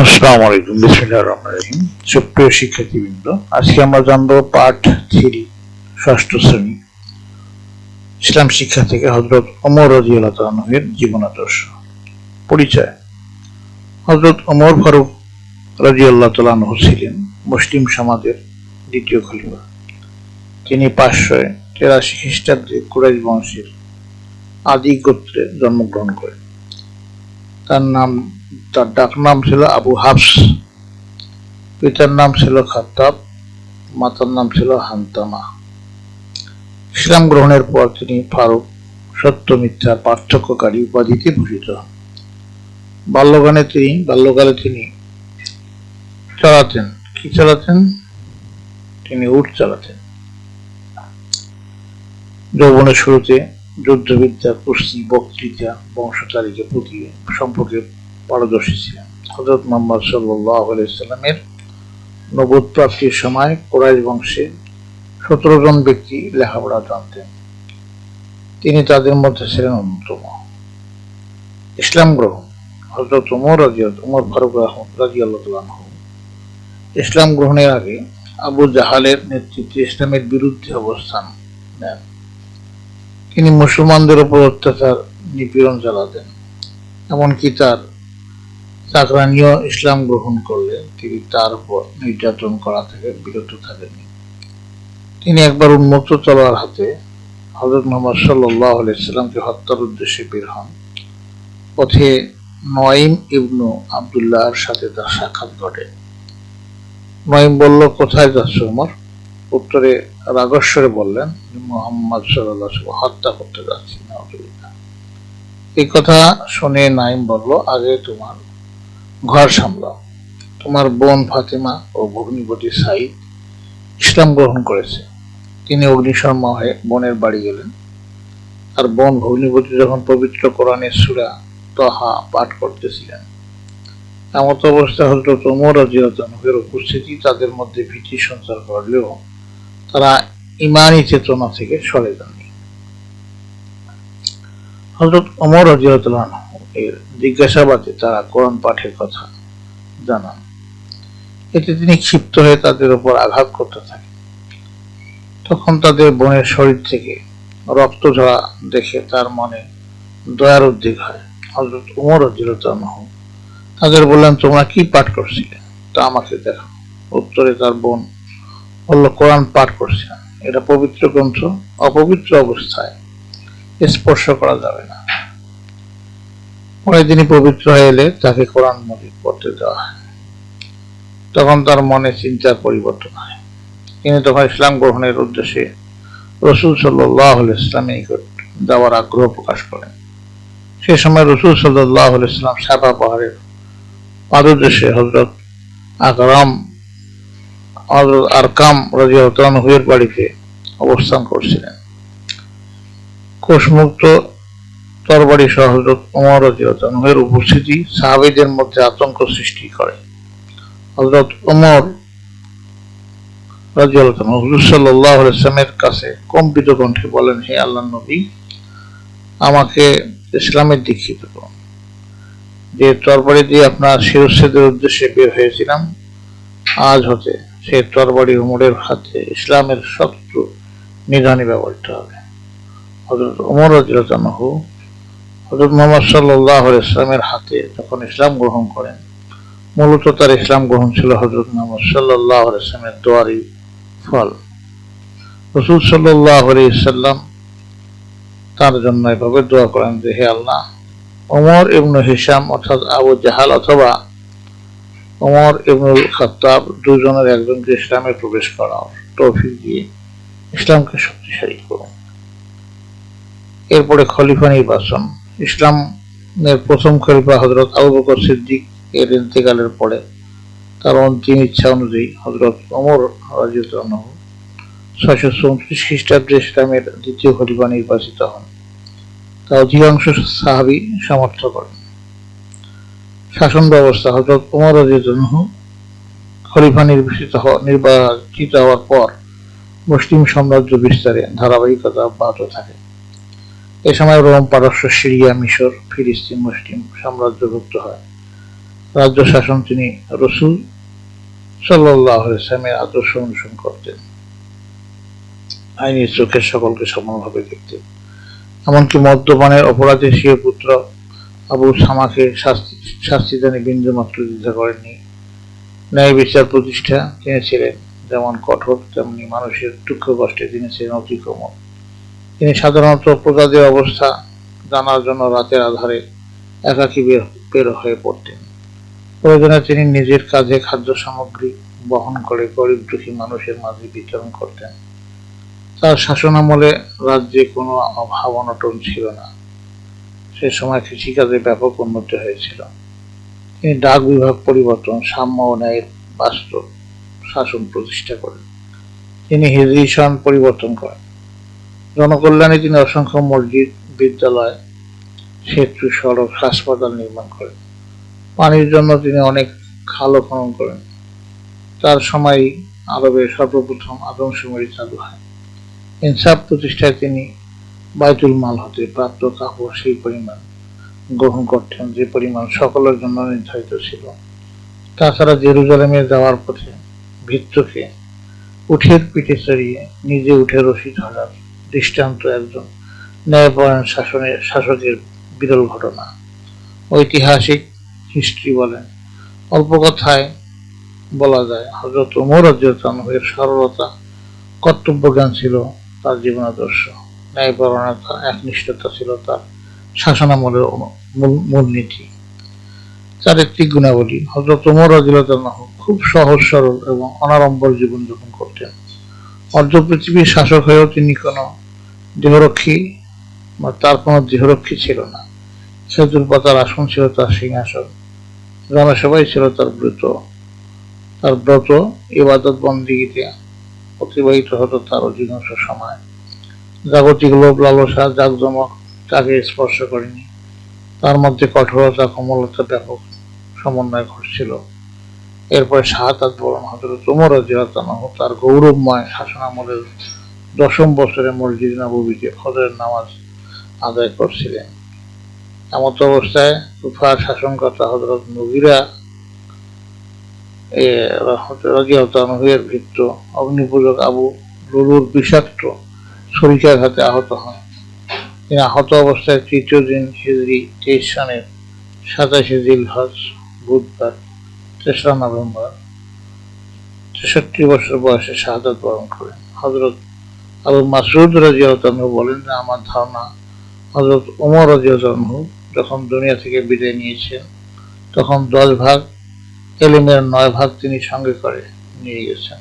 আসসালামু আলাইকুম, বিসমিল্লাহির রহমানির রহিম। সুপ্রিয় শিক্ষার্থীবৃন্দ, আজকে আমরা জানবো পার্ট 3 ষষ্ঠ শ্রেণী ইসলাম শিক্ষা থেকে হযরত ওমর রাদিয়াল্লাহু তাআলা এর জীবন আদর্শ। পরিচয়। হযরত ওমর ফারুক রাদিয়াল্লাহু তাআলা ছিলেন মুসলিম সমাজের দ্বিতীয় খলিফা। তিনি 583 খ্রিস্টাব্দে কুরাইশ বংশের আদি গোত্রে জন্মগ্রহণ করেন। তার ডাকনাম ছিল আবু হাফস, পিতার নাম ছিল খাত্তাব, মাতার নাম ছিল হান্তামা। ইসলাম গ্রহণের পর তিনি ফারুক, সত্য মিথ্যার পার্থক্যকারী উপাধিতে ভূষিত হন। বাল্যকালে তিনি তিনি উট চালাতেন। যৌবনের শুরুতে যুদ্ধবিদ্যা, কুস্তি, বক্তৃতা, বংশতালিকা প্রতি সম্পর্কে পারদর্শী ছিলেন। হযরত মুহাম্মদ সাল্লাল্লাহু আলাইহি ওয়াসাল্লামের নবুয়ত প্রাপ্তির সময় কুরাইশ বংশে 17 জন ব্যক্তি লেখাপড়া জানতেন। তিনি তাদের মধ্যে ছিলেন অন্যতম। ইসলাম গ্রহণ। হযরত ওমর ফারুক রাদিয়াল্লাহু তাআলা ইসলাম গ্রহণের আগে আবু জাহালের নেতৃত্বে ইসলামের বিরুদ্ধে অবস্থান নেন। তিনি মুসলমানদের উপর অত্যাচার, নিপীড়ন চালাতেন। এমনকি তার চাকরানিও ইসলাম গ্রহণ করলে তিনি তার উপর নির্যাতন করা থেকে বিরত থাকেননি। তিনি একবার উন্মুক্ত তলোয়ার হাতে হযরত মুহাম্মদ সাল্লাল্লাহু আলাইহি ওয়াসাল্লামকে হত্যার উদ্দেশ্যে বের হন। পথে নঈম ইবনু আব্দুল্লাহর সাথে তার সাক্ষাৎ ঘটে। নঈম বলল, কোথায় যাচ্ছ ওমর? উত্তরে রাগস্বরে বললেন, মুহাম্মদ সাল্লাল্লাহু আলাইহি ওয়াসাল্লাম হত্যা করতে যাচ্ছি। নাউযুবিল্লাহ। এই কথা শুনে নঈম বলল, আগে তোমার ঘর সামলাও। তোমার বোন ফাতেমা ও ভগ্নিপতি সাঈদ ইসলাম গ্রহণ করেছে। তিনি অগ্নিশর্মা হয়ে বোনের বাড়ি গেলেন। আর বোন ভগ্নিপতি যখন পবিত্র কোরআনের সূরা তাহা পাঠ করতেছিলেন, এমত অবস্থায় হযরত ওমর রাদিয়াল্লাহু তাআলার উপস্থিতি তাদের মধ্যে ভীতি সঞ্চার করলেও তারা ঈমানী চেতনা থেকে সরে যাননি। হযরত ওমর রাদিয়াল্লাহু তাআলা এর জিজ্ঞাসাবাদে তারা কোরআন পাঠের কথা জানান। এতে তিনি ক্ষিপ্ত হয়ে তাদের উপর আঘাত করতে থাকেন। তখন তাদের বোনের শরীর থেকে রক্ত ঝরা দেখে তার মনে দয়ার উদ্রেক হয়। হযরত ওমর রাদিয়াল্লাহু তাআলা তাদের বললেন, তোমরা কি পাঠ করছিলে তা আমাকে দেখো। উত্তরে তার বোন বলল, কোরআন পাঠ করছিলাম। এটা পবিত্র গ্রন্থ, অপবিত্র অবস্থায় স্পর্শ করা যাবে না। পরে তিনি পবিত্র হয়ে এলে তাকে কোরআন মজিদ পড়তে দেওয়া হয়। তখন তার মনে চিন্তার পরিবর্তন হয়। তিনি তখন ইসলাম গ্রহণের উদ্দেশ্যে রাসূল সাল্লাল্লাহু আলাইহি ওয়াসাল্লামের নিকট যাওয়ার আগ্রহ প্রকাশ করেন। সে সময় রাসূল সাল্লাল্লাহু আলাইহি ওয়াসাল্লাম সাফা পাহাড়ের পাদদেশে হযরত আরকাম রাদিয়াল্লাহু তাআলা এর বাড়িতে অবস্থান করছিলেন। কোষমুক্ত তরবারি সহ হযরত ওমর রাদিয়াল্লাহু তাআলা এর উপস্থিতি সাহাবীদের মধ্যে আতঙ্ক সৃষ্টি করে। হযরত ওমর রাদিয়াল্লাহু তাআলা হুজুর সাল্লাল্লাহু আলাইহি ওয়াসাল্লামের কাছে কম্পিত কণ্ঠে বলেন, হে আল্লাহর নবী, আমাকে ইসলামের দীক্ষিত করুন। যে তরবারি দিয়ে আপনার শিরচ্ছেদের উদ্দেশ্যে বের হয়েছিলাম, আজ হতে সেই তরবারি ওমরের হাতে ইসলামের শত্রু নিধনে ব্যবহৃত হবে। হযরত ওমর রাদিয়াল্লাহু তাআলা হযরত মুহাম্মদ সাল্লাল্লাহু আলাইহি ওয়াসাল্লামের হাতে যখন ইসলাম গ্রহণ করেন, মূলত তার ইসলাম গ্রহণ ছিল হযরত মুহাম্মদ সাল্লাল্লাহু আলাইহি ওয়াসাল্লামের দোয়ারই ফল। রাসূল সাল্লাল্লাহু আলাইহি ওয়াসাল্লাম তার জন্য এভাবে দোয়া করেন যে, হে আল্লাহ, ওমর ইবনে হিশাম অর্থাৎ আবু জাহাল অথবা ওমর ইবনুল খাত্তাব দুজনের একজনকে ইসলামে প্রবেশ করার তৌফিক দিয়ে ইসলামকে শক্তিশালী করুন। এরপরে খলিফা নির্বাচন। ইসলামের প্রথম খলিফা হযরত আবু বকর সিদ্দিক এর ইন্তেকালের পরে তার অন্তিম ইচ্ছা অনুযায়ী হযরত ওমর রাদিয়াল্লাহু আনহু 634 খ্রিস্টাব্দে ইসলামের দ্বিতীয় খলিফা নির্বাচিত হন। তা অধিকাংশ সাহাবী সমর্থন করেন। শাসন ব্যবস্থা। হযরত ওমর রাদিয়াল্লাহু আনহু খলিফা নির্বাচিত হওয়ার পর মুসলিম সাম্রাজ্য বিস্তারে ধারাবাহিকতা অব্যাহত থাকে। এ সময় রোম, পারস্য, সিরিয়া, মিশর, ফিলিস্তিন মুসলিম সাম্রাজ্যভুক্ত হয়। রাজ্য শাসন তিনি রাসূল সাল্লাল্লাহু আলাইহি ওয়াসাল্লামের আদর্শ অনুসরণ করতেন। আইনের চোখে সকলকে সমানভাবে দেখতেন। এমনকি মদ্যপানের অপরাধে স্বীয় পুত্র আবু সামাকে শাস্তিদানে বিন্দুমাত্র দ্বিধা করেননি। ন্যায় বিচার প্রতিষ্ঠা তিনি ছিলেন যেমন কঠোর, তেমনি মানুষের দুঃখ কষ্টে তিনি ছিলেন অতি কোমল। তিনি সাধারণত প্রজাদের অবস্থা জানার জন্য রাতের আধারে একাকী বের হয়ে পড়তেন। প্রয়োজনে তিনি নিজের কাঁধে খাদ্য সামগ্রী বহন করে গরিব দুঃখী মানুষের মাঝে বিতরণ করতেন। তার শাসনামলে রাজ্যে কোনো অভাব অনটন ছিল না। সে সময় কৃষিকাজে ব্যাপক উন্নতি হয়েছিল। তিনি ডাক বিভাগ পরিবর্তন, সাম্য ও ন্যায়ের বাস্তব শাসন প্রতিষ্ঠা করেন। তিনি হিজরি সন পরিবর্তন করেন। জনকল্যাণে তিনি অসংখ্য মসজিদ, বিদ্যালয়, সেতু, সড়ক, হাসপাতাল নির্মাণ করেন। পানির জন্য তিনি অনেক খালও খনন করেন। তার সময়ই আরবে সর্বপ্রথম আদমশুমারি চালু হয়। ইনসাফ প্রতিষ্ঠায় তিনি বাইতুল মাল হতে প্রাপ্ত কাপড় সেই পরিমাণ গ্রহণ করতেন যে পরিমাণ সকলের জন্য নির্ধারিত ছিল। তাছাড়া জেরুজালেমে যাওয়ার পথে ভৃত্যকে উঠের পিঠে চড়িয়ে নিজে উঠে রশি ধরার দৃষ্টান্ত একজন ন্যায়পরায়ণ শাসকের বিরল ঘটনা। ঐতিহাসিক হিস্ট্রি বলেন, অল্প কথায় বলা যায় হযরত ওমর রাদিয়াল্লাহু আনহু এর সরলতা, কর্তব্যজ্ঞান ছিল তার জীবনাদর্শ। ন্যায়পরায়ণতা, একনিষ্ঠতা ছিল তার শাসনামলের মূলনীতি। চারিত্রিক গুণাবলী: হযরত ওমর রাদিয়াল্লাহু আনহু খুব সহজ সরল এবং অনাড়ম্বর জীবনযাপন করতেন। অর্ধ পৃথিবীর শাসক হয়েও তিনি কোনো দেহরক্ষী বা তার কোনো দেহরক্ষী ছিল না। খেজুর পাতার আসন ছিল তার সিংহাসন। জনসভাই ছিল তার ব্রত। ইবাদত বন্দেগীতে অতিবাহিত হতো তার অধিকাংশ সময়। জাগতিক লোভ লালসা, জাঁকজমক তাকে স্পর্শ করেনি। তার মধ্যে কঠোরতা, কোমলতা ব্যাপক সমন্বয় ঘটছিল। এরপরে শাহাদাত বরণ হযরত ওমর রাদিয়াল্লাহু আনহু তার গৌরবময় শাসনামলের 10ম বছরে মসজিদ নববীতে ফজরের নামাজ আদায় করছিলেন। এমত অবস্থায় কুফার শাসনকর্তা হযরত মুগীরা রাদিয়াল্লাহু আনহু এর ভৃত্য অগ্নিপূজক আবু লুলুর বিষাক্ত ছুরিকাঘাতে আহত হন। তিনি আহত অবস্থায় তৃতীয় দিন হিজরি 23 সনের 27 জিলহজ বুধবার 3রা নভেম্বর 63 বছর বয়সে শাহাদাত বরণ করেন। হযরত আবু মাসউদ রাদিয়াল্লাহু আনহু বলেন যে আমার ধারণা হযরত ওমর রাদিয়াল্লাহু আনহু যখন দুনিয়া থেকে বিদায় নিয়েছেন তখন 10 ভাগ ইলমের 9 ভাগ তিনি সঙ্গে করে নিয়ে গেছেন।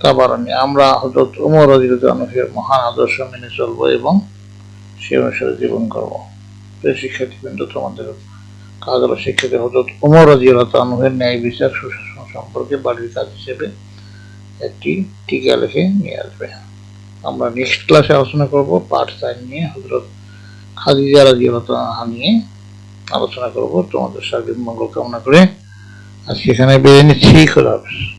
তাবারানী, আমরা হযরত ওমর রাদিয়াল্লাহু আনহু এর মহান আদর্শ মেনে চলব এবং সে অনুসারে জীবন করব। প্রিয় শিক্ষার্থীবৃন্দ, তোমাদের কাজ হলো শিক্ষার্থী হযরত ওমর রাদিয়াল্লাহু আনহু এর ন্যায় বিচার সুশাসন সম্পর্কে বাড়ির কাজ হিসেবে একটি টিকা লিখে নিয়ে আসবে। আমরা নেক্সট ক্লাসে আলোচনা করব পার্ট 4 নিয়ে, হযরত খাদিজা রাদিয়াল্লাহু আনহা নিয়ে আলোচনা করব। তোমাদের সার্বিক মঙ্গল কামনা করে আজকে এখানে বিদায় নিচ্ছি। খোদা হাফেজ।